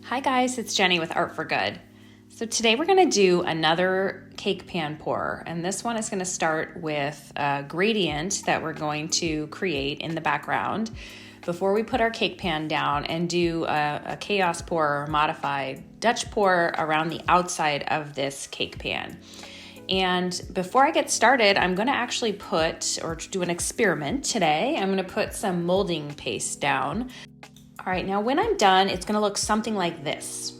Hi guys, it's Jenny with Art for Good. So today we're going to do another cake pan pour, and this one is going to start with a gradient that we're going to create in the background before we put our cake pan down and do a chaos pour or modified Dutch pour around the outside of this cake pan. And before I get started, I'm going to actually do an experiment today. I'm going to put some molding paste down. All right, now when I'm done, it's gonna look something like this.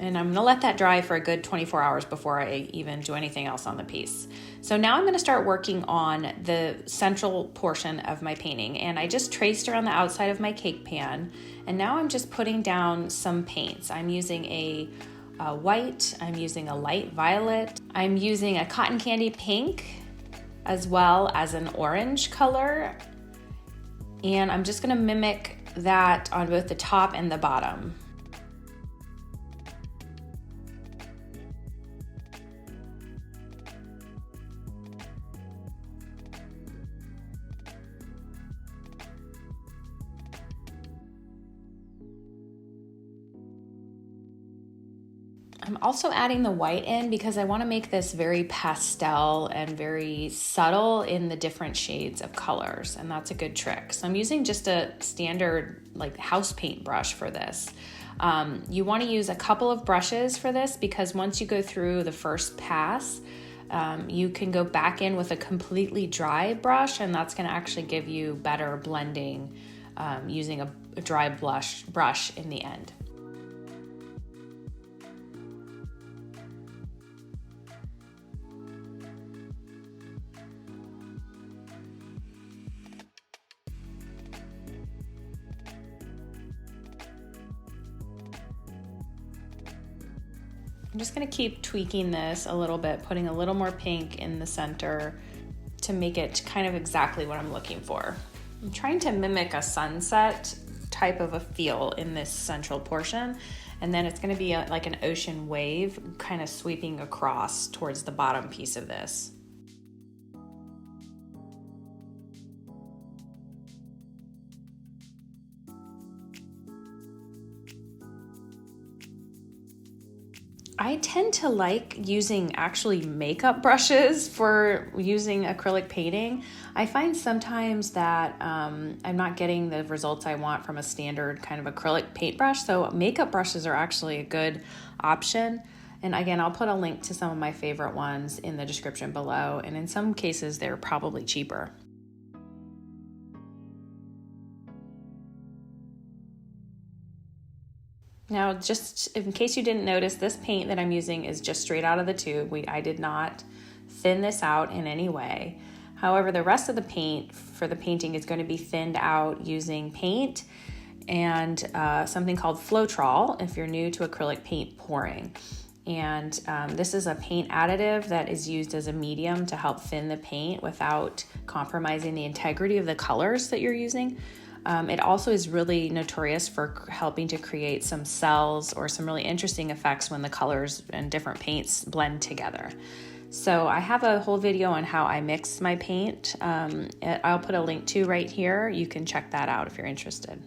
And I'm gonna let that dry for a good 24 hours before I even do anything else on the piece. So now I'm gonna start working on the central portion of my painting. And I just traced around the outside of my cake pan. And now I'm just putting down some paints. I'm using a white, I'm using a light violet, I'm using a cotton candy pink, as well as an orange color. And I'm just gonna mimic that on both the top and the bottom. I'm also adding the white in because I want to make this very pastel and very subtle in the different shades of colors, and that's a good trick. So I'm using just a standard house paint brush for this. You want to use a couple of brushes for this because once you go through the first pass, you can go back in with a completely dry brush, and that's going to actually give you better blending using a dry brush in the end. I'm just gonna keep tweaking this a little bit, putting a little more pink in the center to make it kind of exactly what I'm looking for. I'm trying to mimic a sunset type of a feel in this central portion, and then it's gonna be like an ocean wave kind of sweeping across towards the bottom piece of this. I tend to like using actually makeup brushes for using acrylic painting. I find sometimes that I'm not getting the results I want from a standard kind of acrylic paintbrush, so makeup brushes are actually a good option. And again, I'll put a link to some of my favorite ones in the description below, and in some cases they're probably cheaper. Now, just in case you didn't notice, this paint that I'm using is just straight out of the tube. I did not thin this out in any way. However, the rest of the paint for the painting is going to be thinned out using paint and something called Floetrol if you're new to acrylic paint pouring. And this is a paint additive that is used as a medium to help thin the paint without compromising the integrity of the colors that you're using. It also is really notorious for helping to create some cells or some really interesting effects when the colors and different paints blend together. So I have a whole video on how I mix my paint. I'll put a link to right here. You can check that out if you're interested.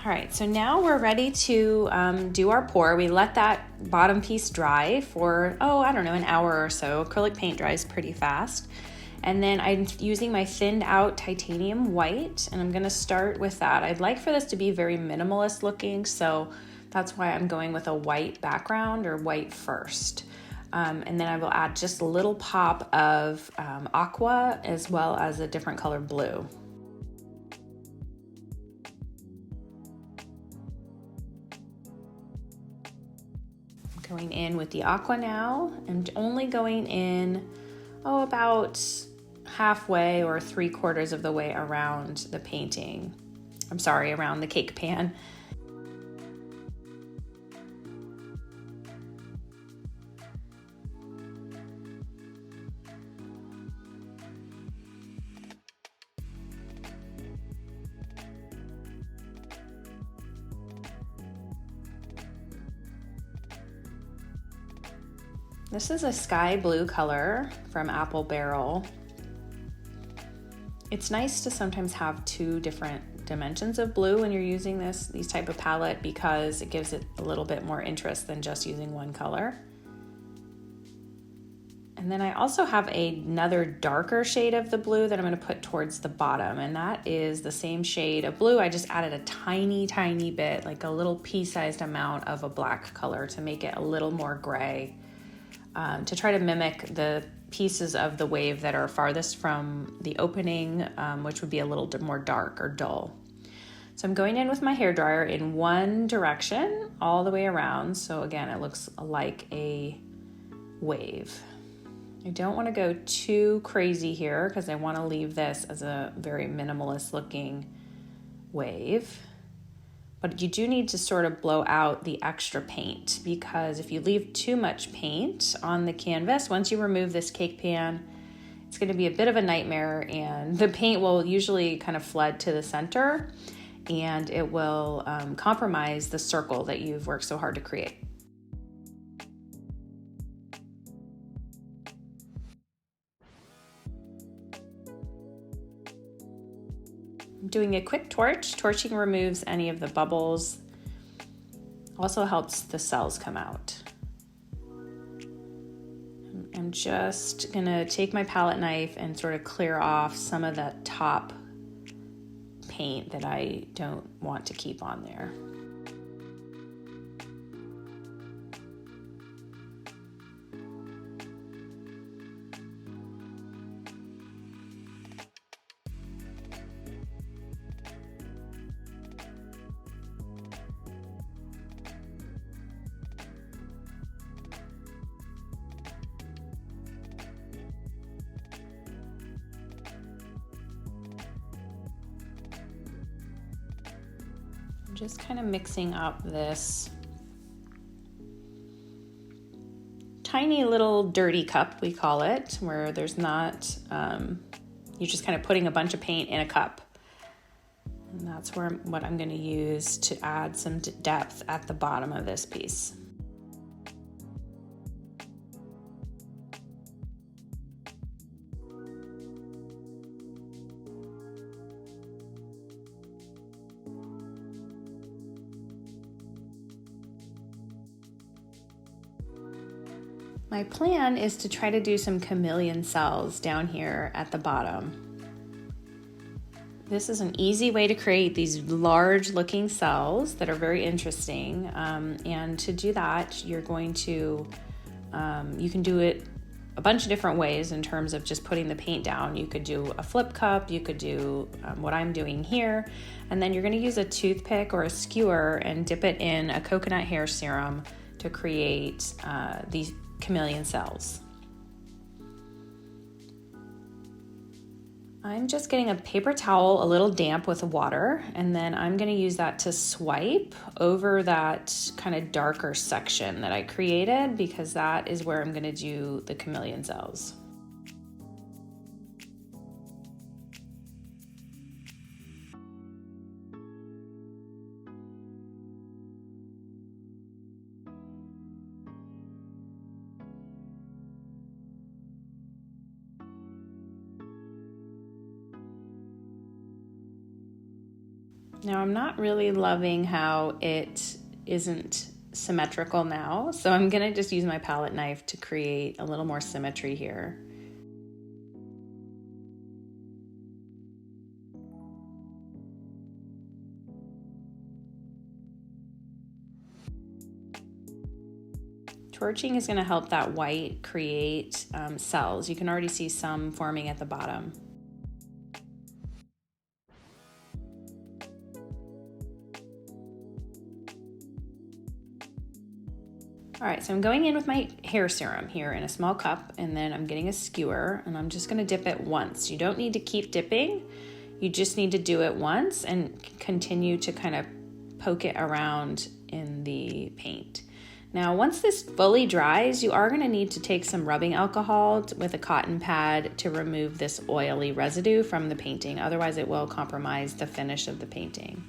All right, so now we're ready to do our pour. We let that bottom piece dry for, an hour or so. Acrylic paint dries pretty fast. And then I'm using my thinned out titanium white, and I'm gonna start with that. I'd like for this to be very minimalist looking, so that's why I'm going with a white background or white first. And then I will add just a little pop of aqua as well as a different color blue. Going in with the aqua now, and only going in, about halfway or 3/4 of the way around the painting. Around the cake pan. This is a sky blue color from Apple Barrel. It's nice to sometimes have two different dimensions of blue when you're using these type of palette, because it gives it a little bit more interest than just using one color. And then I also have another darker shade of the blue that I'm going to put towards the bottom, and that is the same shade of blue. I just added a tiny bit, like a little pea-sized amount of a black color to make it a little more gray, to try to mimic the pieces of the wave that are farthest from the opening, which would be a little more dark or dull. So I'm going in with my hairdryer in one direction all the way around. So again, it looks like a wave. I don't want to go too crazy here because I want to leave this as a very minimalist looking wave. But you do need to sort of blow out the extra paint, because if you leave too much paint on the canvas, once you remove this cake pan, it's going to be a bit of a nightmare, and the paint will usually kind of flood to the center, and it will compromise the circle that you've worked so hard to create. Doing a quick torch. Torching removes any of the bubbles. Also helps the cells come out. I'm just gonna take my palette knife and sort of clear off some of that top paint that I don't want to keep on there. Just kind of mixing up this tiny little dirty cup, we call it, where there's not, you're just kind of putting a bunch of paint in a cup. And that's what I'm going to use to add some depth at the bottom of this piece. My plan is to try to do some chameleon cells down here at the bottom. This is an easy way to create these large looking cells that are very interesting. And to do that, you're going to, you can do it a bunch of different ways in terms of just putting the paint down. You could do a flip cup, you could do what I'm doing here, and then you're gonna use a toothpick or a skewer and dip it in a coconut hair serum to create these chameleon cells. I'm just getting a paper towel a little damp with water, and then I'm going to use that to swipe over that kind of darker section that I created, because that is where I'm going to do the chameleon cells. Now I'm not really loving how it isn't symmetrical now, so I'm gonna just use my palette knife to create a little more symmetry here. Torching is gonna help that white create cells. You can already see some forming at the bottom. All right, so I'm going in with my hair serum here in a small cup, and then I'm getting a skewer, and I'm just gonna dip it once. You don't need to keep dipping. You just need to do it once and continue to kind of poke it around in the paint. Now, once this fully dries, you are gonna need to take some rubbing alcohol with a cotton pad to remove this oily residue from the painting. Otherwise, it will compromise the finish of the painting.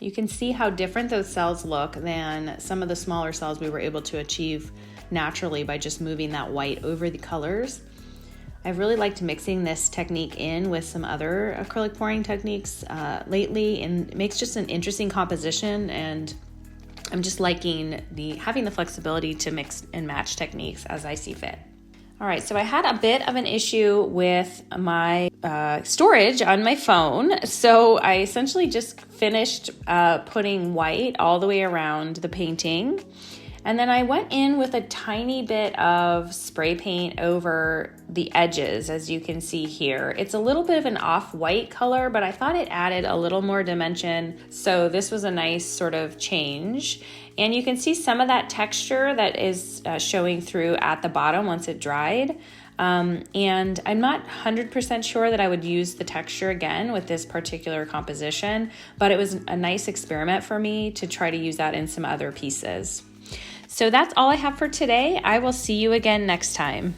You can see how different those cells look than some of the smaller cells we were able to achieve naturally by just moving that white over the colors. I've really liked mixing this technique in with some other acrylic pouring techniques lately, and it makes just an interesting composition, and I'm just liking having the flexibility to mix and match techniques as I see fit. All right, so I had a bit of an issue with my storage on my phone. So I essentially just finished putting white all the way around the painting. And then I went in with a tiny bit of spray paint over the edges, as you can see here. It's a little bit of an off-white color, but I thought it added a little more dimension. So this was a nice sort of change. And you can see some of that texture that is showing through at the bottom once it dried. And I'm not 100% sure that I would use the texture again with this particular composition, but it was a nice experiment for me to try to use that in some other pieces. So that's all I have for today. I will see you again next time.